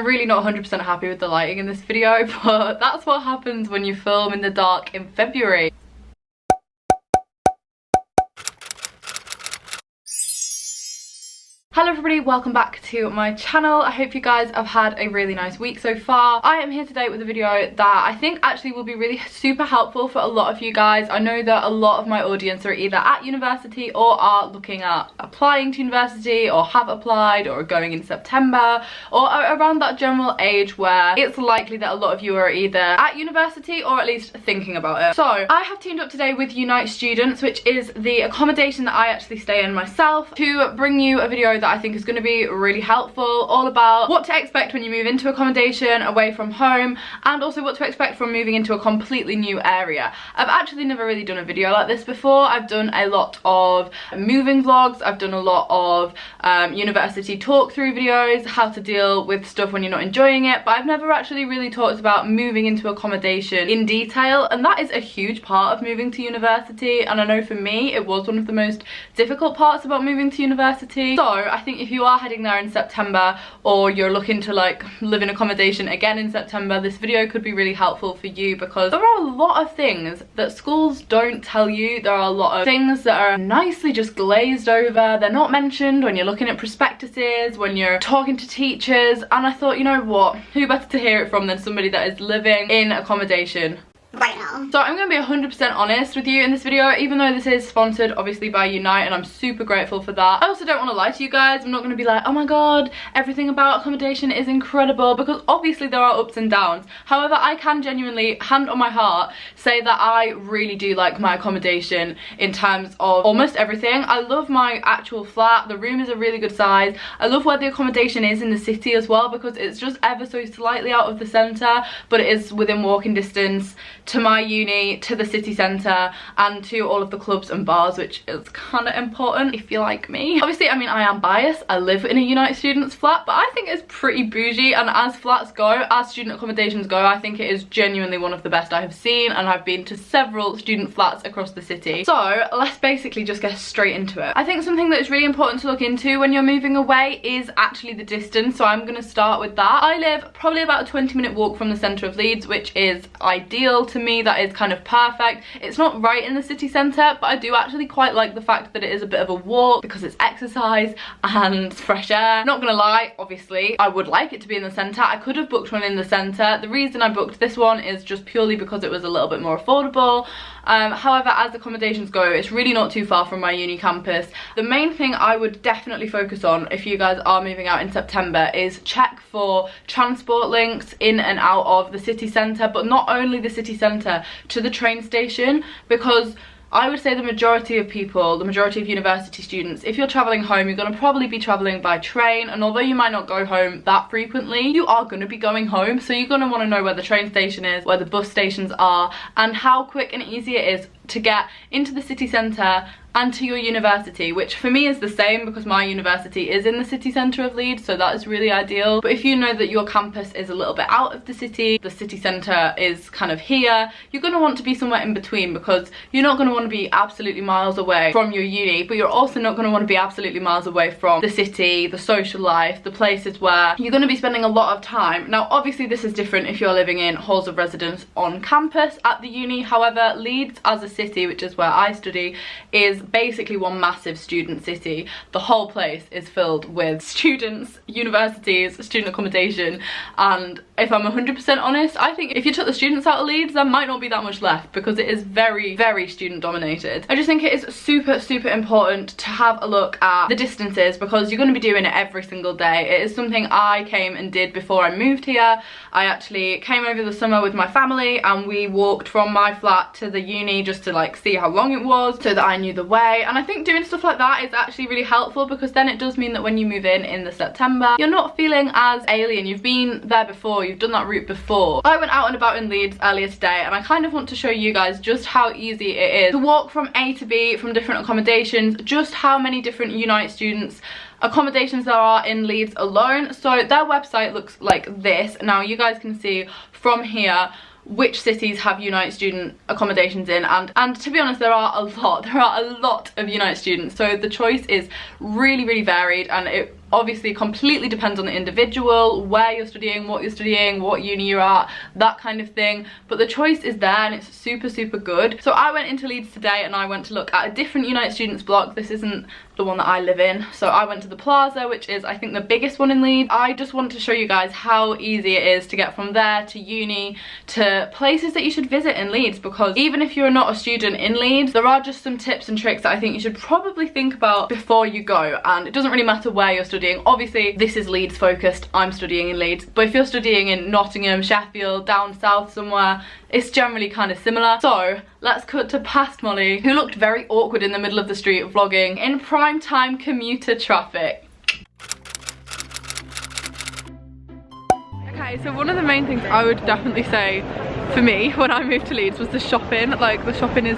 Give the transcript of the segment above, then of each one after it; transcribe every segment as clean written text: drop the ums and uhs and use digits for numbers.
I'm really not 100% happy with the lighting in this video, but that's what happens when you film in the dark in February. Hello everybody, welcome back to my channel. I hope you guys have had a really nice week so far. I am here today with a video that I think actually will be really super helpful for a lot of you guys. I know that a lot of my audience are either at university or are looking at applying to university or have applied or are going in September or are around that general age where it's likely that a lot of you are either at university or at least thinking about it. So I have teamed up today with Unite Students, which is the accommodation that I actually stay in myself, to bring you a video that I think is going to be really helpful, all about what to expect when you move into accommodation away from home, and also what to expect from moving into a completely new area. I've actually never really done a video like this before. I've done a lot of moving vlogs, I've done a lot of university talk through videos, how to deal with stuff when you're not enjoying it, but I've never actually really talked about moving into accommodation in detail, and that is a huge part of moving to university. And I know for me it was one of the most difficult parts about moving to university. So I think if you are heading there in September, or you're looking to like live in accommodation again in September, this video could be really helpful for you, because there are a lot of things that schools don't tell you. There are a lot of things that are nicely just glazed over. They're not mentioned when you're looking at prospectuses, when you're talking to teachers, and I thought, you know what, who better to hear it from than somebody that is living in accommodation right now. So I'm going to be 100% honest with you in this video, even though this is sponsored obviously by Unite, and I'm super grateful for that. I also don't want to lie to you guys. I'm not going to be like, oh my god, everything about accommodation is incredible, because obviously there are ups and downs. However, I can genuinely, hand on my heart, say that I really do like my accommodation in terms of almost everything. I love my actual flat. The room is a really good size. I love where the accommodation is in the city as well, because it's just ever so slightly out of the centre, but it is within walking distance to my uni, to the city centre, and to all of the clubs and bars, which is kind of important if you like me. Obviously, I mean, I am biased. I live in a Unite Students flat, but I think it's pretty bougie, and as flats go, as student accommodations go, I think it is genuinely one of the best I have seen, and I've been to several student flats across the city. So let's basically just get straight into it. I think something that is really important to look into when you're moving away is actually the distance, so I'm going to start with that. I live probably about a 20-minute walk from the centre of Leeds, which is ideal to me. That is kind of perfect. It's not right in the city centre, but I do actually quite like the fact that it is a bit of a walk, because it's exercise and fresh air. Not gonna lie, obviously I would like it to be in the centre. I could have booked one in the centre. The reason I booked this one is just purely because it was a little bit more affordable. However, as accommodations go, it's really not too far from my uni campus. The main thing I would definitely focus on if you guys are moving out in September is check for transport links in and out of the city centre, but not only the city centre, to the train station, because I would say the majority of people, the majority of university students, if you're travelling home, you're going to probably be travelling by train, and although you might not go home that frequently, you are going to be going home, so you're going to want to know where the train station is, where the bus stations are, and how quick and easy it is to get into the city centre and to your university, which for me is the same because my university is in the city centre of Leeds, so that is really ideal. But if you know that your campus is a little bit out of the city centre is kind of here, you're going to want to be somewhere in between, because you're not going to want to be absolutely miles away from your uni, but you're also not going to want to be absolutely miles away from the city, the social life, the places where you're going to be spending a lot of time. Now obviously this is different if you're living in halls of residence on campus at the uni. However, Leeds as a city, which is where I study, is basically one massive student city. The whole place is filled with students, universities, student accommodation, and if I'm 100% honest, I think if you took the students out of Leeds, there might not be that much left, because it is very, very student dominated. I just think it is super, super important to have a look at the distances, because you're going to be doing it every single day. It is something I came and did before I moved here. I actually came over the summer with my family, and we walked from my flat to the uni just to like see how long it was, so that I knew the way. And I think doing stuff like that is actually really helpful, because then it does mean that when you move in the September, you're not feeling as alien. You've been there before, you've done that route before. I went out and about in Leeds earlier today, and I kind of want to show you guys just how easy it is to walk from A to B from different accommodations, just how many different Unite Students accommodations there are in Leeds alone. So their website looks like this. Now you guys can see from here which cities have Unite student accommodations in, and to be honest, there are a lot of Unite students, so the choice is really, really varied, and it obviously completely depends on the individual, where you're studying, what uni you're at, that kind of thing, but the choice is there and it's super good. So I went into Leeds today and I went to look at a different United Students block. This isn't the one that I live in, so I went to the Plaza, which is I think the biggest one in Leeds. I just want to show you guys how easy it is to get from there to uni to places that you should visit in Leeds, because even if you're not a student in Leeds, there are just some tips and tricks that I think you should probably think about before you go. And it doesn't really matter where you're studying. Obviously this is Leeds focused, I'm studying in Leeds, but if you're studying in Nottingham, Sheffield, down south somewhere, it's generally kind of similar. So let's cut to past Molly, who looked very awkward in the middle of the street vlogging in prime time commuter traffic. Okay, so one of the main things I would definitely say for me when I moved to Leeds was the shopping. Like, the shopping is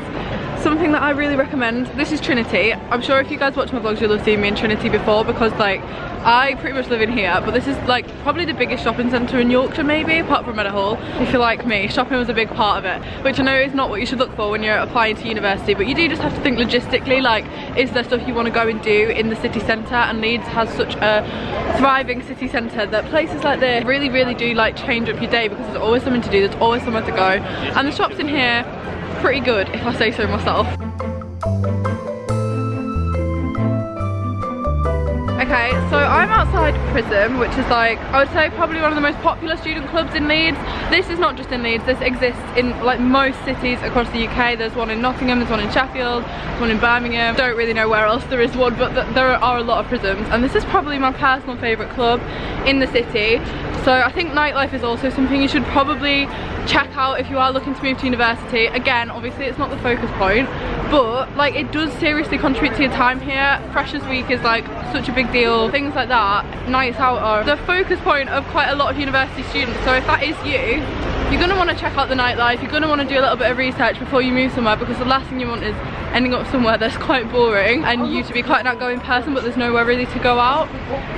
something that I really recommend. This is Trinity. I'm sure if you guys watch my vlogs you'll have seen me in Trinity before, because like I pretty much live in here, but this is like probably the biggest shopping centre in Yorkshire, maybe, apart from Meadowhall. If you're like me, shopping was a big part of it, which I know is not what you should look for when you're applying to university, but you do just have to think logistically, like, is there stuff you want to go and do in the city centre? And Leeds has such a thriving city centre that places like this really do like change up your day, because there's always something to do, there's always somewhere to go, and the shops in here pretty good, if I say so myself. Okay, so I'm outside Prism, which is like, I would say probably one of the most popular student clubs in Leeds. This is not just in Leeds, this exists in like most cities across the UK. There's one in Nottingham, there's one in Sheffield, there's one in Birmingham. Don't really know where else there is one, but there are a lot of Prisms. And this is probably my personal favourite club in the city. So I think nightlife is also something you should probably check out if you are looking to move to university. Again, obviously it's not the focus point, but like it does seriously contribute to your time here. Freshers Week is like such a big deal, things like that. Nights out are the focus point of quite a lot of university students. So if that is you, you're going to want to check out the nightlife, you're going to want to do a little bit of research before you move somewhere, because the last thing you want is ending up somewhere that's quite boring and you to be quite an outgoing person but there's nowhere really to go out.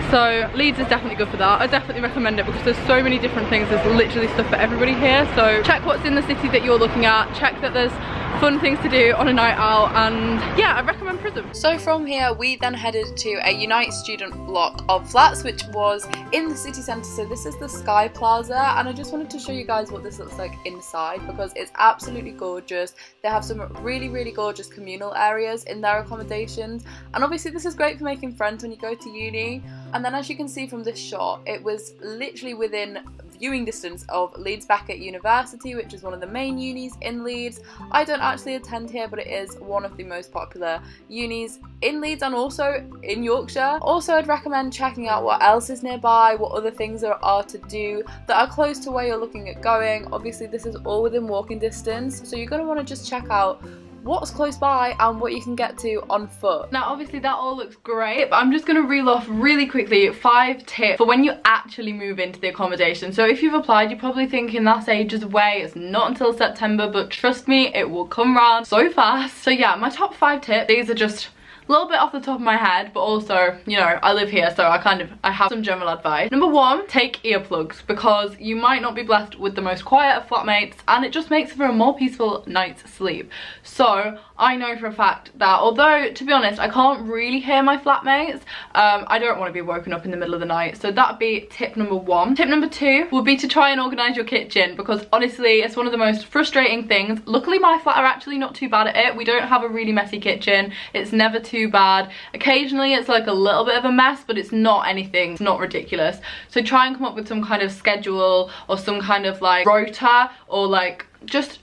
So Leeds is definitely good for that. I definitely recommend it because there's so many different things, there's literally stuff for everybody here. So check what's in the city that you're looking at, check that there's fun things to do on a night out, and yeah, I recommend Prism. So from here we then headed to a Unite student block of flats which was in the city centre. So this is the Sky Plaza, and I just wanted to show you guys what this looks like inside because it's absolutely gorgeous. They have some really gorgeous communal areas in their accommodations, and obviously this is great for making friends when you go to uni. And then as you can see from this shot, it was literally within viewing distance of Leeds Art University, which is one of the main unis in Leeds. I don't actually attend here, but it is one of the most popular unis in Leeds and also in Yorkshire. Also, I'd recommend checking out what else is nearby, what other things there are to do that are close to where you're looking at going. Obviously this is all within walking distance, so you're going to want to just check out what's close by and what you can get to on foot. Now obviously that all looks great, but I'm just going to reel off really quickly 5 tips for when you actually move into the accommodation. So if you've applied, you're probably thinking that's ages away, it's not until September, but trust me, it will come round so fast. So yeah, my top 5 tips, these are just a little bit off the top of my head, but also, you know, I live here, so I have some general advice. Number 1, take earplugs, because you might not be blessed with the most quiet of flatmates, and it just makes for a more peaceful night's sleep. So I know for a fact that although, to be honest, I can't really hear my flatmates, I don't want to be woken up in the middle of the night. So that'd be tip number 1. Tip number 2 would be to try and organise your kitchen, because honestly, it's one of the most frustrating things. Luckily, my flat are actually not too bad at it. We don't have a really messy kitchen. It's never too bad. Occasionally, it's like a little bit of a mess, but it's not anything, it's not ridiculous. So try and come up with some kind of schedule or some kind of like rota, or like just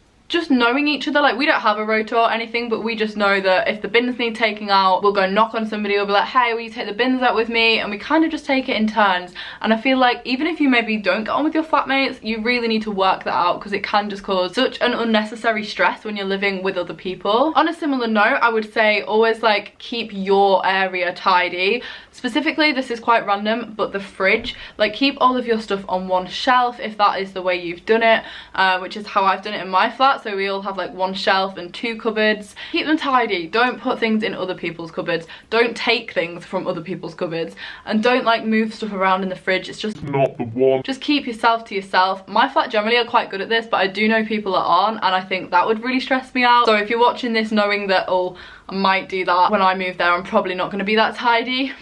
knowing each other. Like, we don't have a rota or anything, but we just know that if the bins need taking out, we'll go knock on somebody, we'll be like, hey, will you take the bins out with me? And we kind of just take it in turns. And I feel like even if you maybe don't get on with your flatmates, you really need to work that out, because it can just cause such an unnecessary stress when you're living with other people. On a similar note, I would say always like keep your area tidy. Specifically, this is quite random, but the fridge, like keep all of your stuff on one shelf if that is the way you've done it, which is how I've done it in my flat. So we all have like one shelf and 2 cupboards. Keep them tidy. Don't put things in other people's cupboards. Don't take things from other people's cupboards. And don't like move stuff around in the fridge. It's just not the one. Just keep yourself to yourself. My flat generally are quite good at this, but I do know people that aren't, and I think that would really stress me out. So if you're watching this knowing that, oh, I might do that when I move there. I'm probably not going to be that tidy.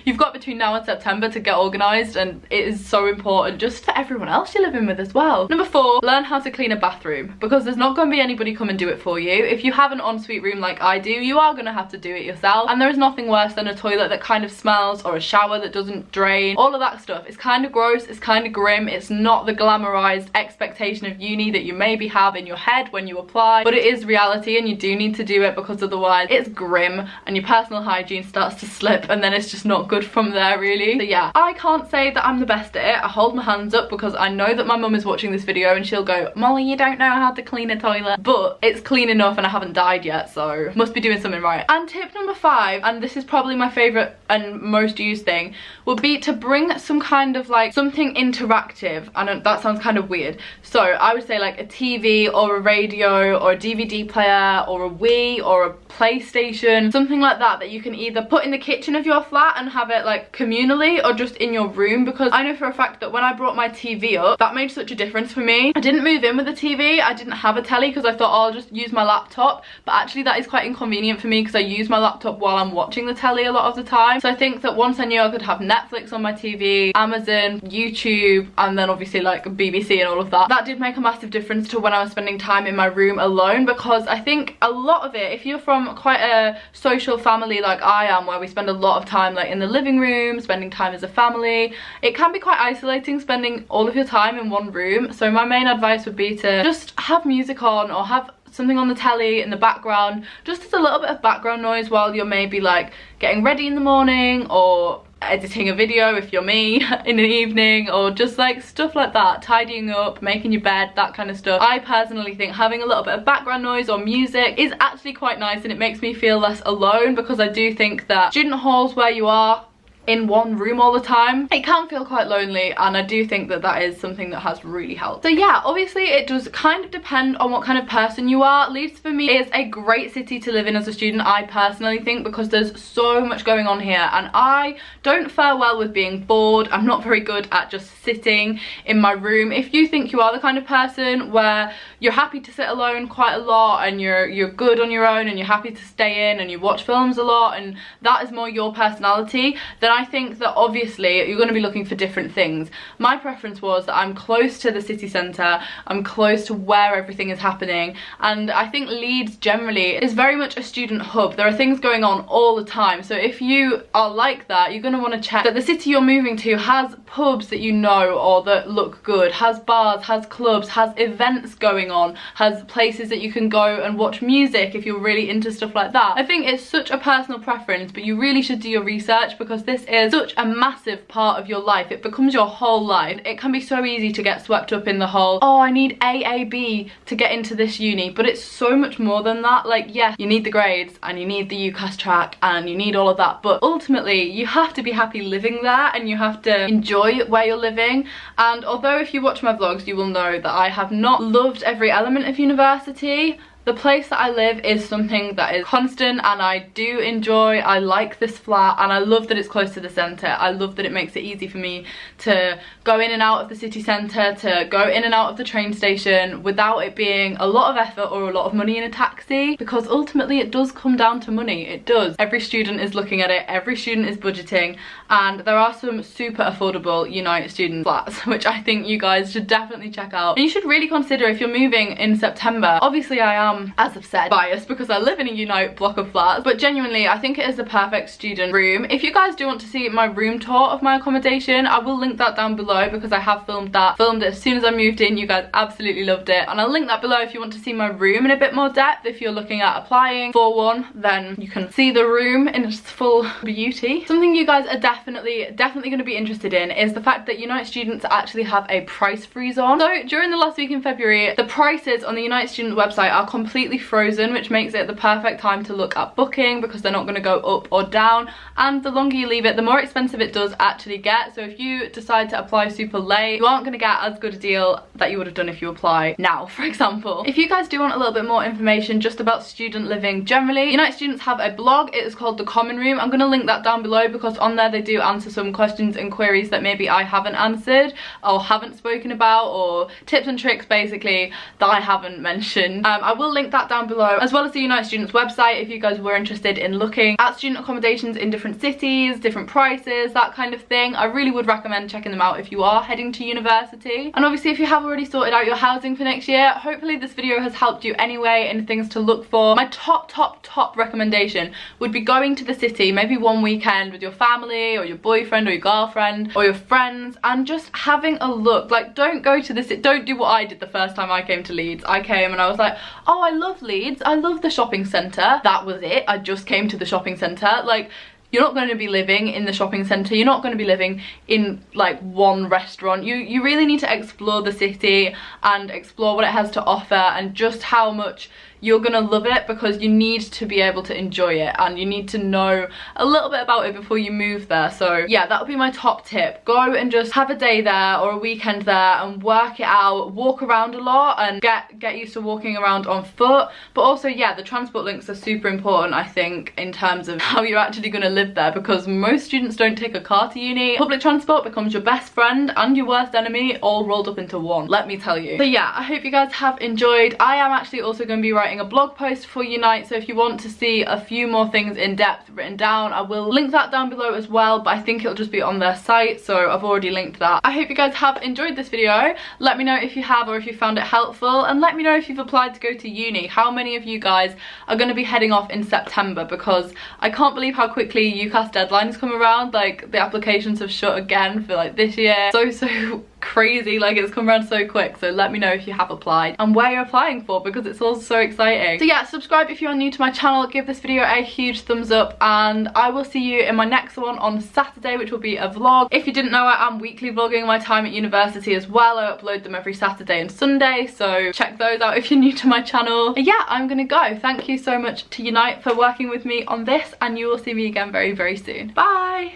You've got between now and September to get organised, and it is so important just for everyone else you're living with as well. Number 4, learn how to clean a bathroom, because there's not going to be anybody come and do it for you. If you have an ensuite room like I do, you are going to have to do it yourself, and there is nothing worse than a toilet that kind of smells or a shower that doesn't drain. All of that stuff is kind of gross, it's kind of grim. It's not the glamorized expectation of uni that you maybe have in your head when you apply, but it is reality, and you do need to do it, because otherwise it's grim and your personal hygiene starts to slip, and then it's just not good from there really. So yeah, I can't say that I'm the best at it. I hold my hands up because I know that my mum is watching this video and she'll go, Molly, you don't know how to clean a toilet, but it's clean enough and I haven't died yet, so must be doing something right. And tip number 5, and this is probably my favorite and most used thing, would be to bring some kind of like something interactive. I know that sounds kind of weird, so I would say like a TV or a radio or a DVD player or a Wii or a PlayStation, something like that that you can either put in the kitchen of your flat and have it like communally, or just in your room, because I know for a fact that when I brought my TV up, that made such a difference for me. I didn't move in with a TV, I didn't have a telly because I thought, oh, I'll just use my laptop, but actually that is quite inconvenient for me because I use my laptop while I'm watching the telly a lot of the time. So I think that once I knew I could have Netflix on my TV, Amazon, YouTube, and then obviously like BBC and all of that, that did make a massive difference to when I was spending time in my room alone, because I think a lot of it, if you're from quite a social family like I am, where we spend a lot of time like in the living room, spending time as a family, it can be quite isolating spending all of your time in one room. So my main advice would be to just have music on, or have something on the telly in the background, just as a little bit of background noise while you're maybe like getting ready in the morning, or editing a video if you're me in the evening, or just like stuff like that, tidying up, making your bed, that kind of stuff. I personally think having a little bit of background noise or music is actually quite nice, and it makes me feel less alone, because I do think that student halls where you are in one room all the time, it can feel quite lonely, and I do think that that is something that has really helped. So yeah, obviously it does kind of depend on what kind of person you are. Leeds for me is a great city to live in as a student, I personally think, because there's so much going on here, and I don't fare well with being bored. I'm not very good at just sitting in my room. If you think you are the kind of person where you're happy to sit alone quite a lot, and you're good on your own, and you're happy to stay in, and you watch films a lot, and that is more your personality, then I think that obviously you're going to be looking for different things. My preference was that I'm close to the city centre, I'm close to where everything is happening, and I think Leeds generally is very much a student hub. There are things going on all the time, so if you are like that, you're going to want to check that the city you're moving to has pubs that you know or that look good, has bars, has clubs, has events going on, has places that you can go and watch music if you're really into stuff like that. I think it's such a personal preference, but you really should do your research, because this is such a massive part of your life. It becomes your whole life. It can be so easy to get swept up in the whole, oh, I need AAB to get into this uni, but it's so much more than that. Like, yes, you need the grades and you need the UCAS track and you need all of that, but ultimately you have to be happy living there, and you have to enjoy where you're living. And although if you watch my vlogs you will know that I have not loved every element of university, the place that I live is something that is constant, and I do enjoy. I like this flat, and I love that it's close to the centre. I love that it makes it easy for me to go in and out of the city centre, to go in and out of the train station without it being a lot of effort or a lot of money in a taxi, because ultimately it does come down to money. It does. Every student is looking at it, every student is budgeting, and there are some super affordable Unite student flats which I think you guys should definitely check out. And you should really consider, if you're moving in September, obviously I am, as I've said, biased because I live in a Unite block of flats, but genuinely I think it is the perfect student room. If you guys do want to see my room tour of my accommodation, I will link that down below, because I have filmed it as soon as I moved in. You guys absolutely loved it, and I'll link that below if you want to see my room in a bit more depth. If you're looking at applying for one, then you can see the room in its full beauty. Something you guys are definitely going to be interested in is the fact that Unite students actually have a price freeze on. So during the last week in February, the prices on the Unite student website are completely frozen, which makes it the perfect time to look at booking, because they're not going to go up or down, and the longer you leave it, the more expensive it does actually get. So if you decide to apply super late, you aren't going to get as good a deal that you would have done if you apply now, for example. If you guys do want a little bit more information just about student living generally, Unite students have a blog. It is called The Common Room. I'm going to link that down below, because on there they do answer some questions and queries that maybe I haven't answered or haven't spoken about, or tips and tricks basically that I haven't mentioned. I will will link that down below, as well as the Unite Students website if you guys were interested in looking at student accommodations in different cities, different prices, that kind of thing. I really would recommend checking them out if you are heading to university. And obviously if you have already sorted out your housing for next year, hopefully this video has helped you anyway in things to look for. My top recommendation would be going to the city maybe one weekend with your family or your boyfriend or your girlfriend or your friends and just having a look. Like, don't go to the city, don't do what I did the first time I came to Leeds. I came and I was like, oh, I love Leeds, I love the shopping centre. That was it. I just came to the shopping centre. Like, you're not going to be living in the shopping centre, you're not going to be living in like one restaurant. You really need to explore the city and explore what it has to offer and just how much you're gonna love it, because you need to be able to enjoy it and you need to know a little bit about it before you move there. So yeah, that would be my top tip. Go and just have a day there or a weekend there and work it out, walk around a lot and get used to walking around on foot. But also, yeah, the transport links are super important, I think, in terms of how you're actually gonna live there, because most students don't take a car to uni. Public transport becomes your best friend and your worst enemy all rolled up into one, let me tell you. So yeah, I hope you guys have enjoyed. I am actually also going to be writing a blog post for Unite, so if you want to see a few more things in depth written down, I will link that down below as well, but I think it'll just be on their site, so I've already linked that. I hope you guys have enjoyed this video. Let me know if you have or if you found it helpful, and let me know if you've applied to go to uni. How many of you guys are going to be heading off in September, because I can't believe how quickly UCAS deadlines come around. Like, the applications have shut again for like this year. So crazy, like it's come around so quick. So let me know if you have applied and where you're applying for, because it's all so exciting. So yeah, subscribe if you're new to my channel, give this video a huge thumbs up, and I will see you in my next one on Saturday, which will be a vlog. If you didn't know, I am weekly vlogging my time at university as well. I upload them every Saturday and Sunday, so check those out if you're new to my channel. And yeah, I'm gonna go. Thank you so much to Unite for working with me on this, and you will see me again very, very soon. Bye!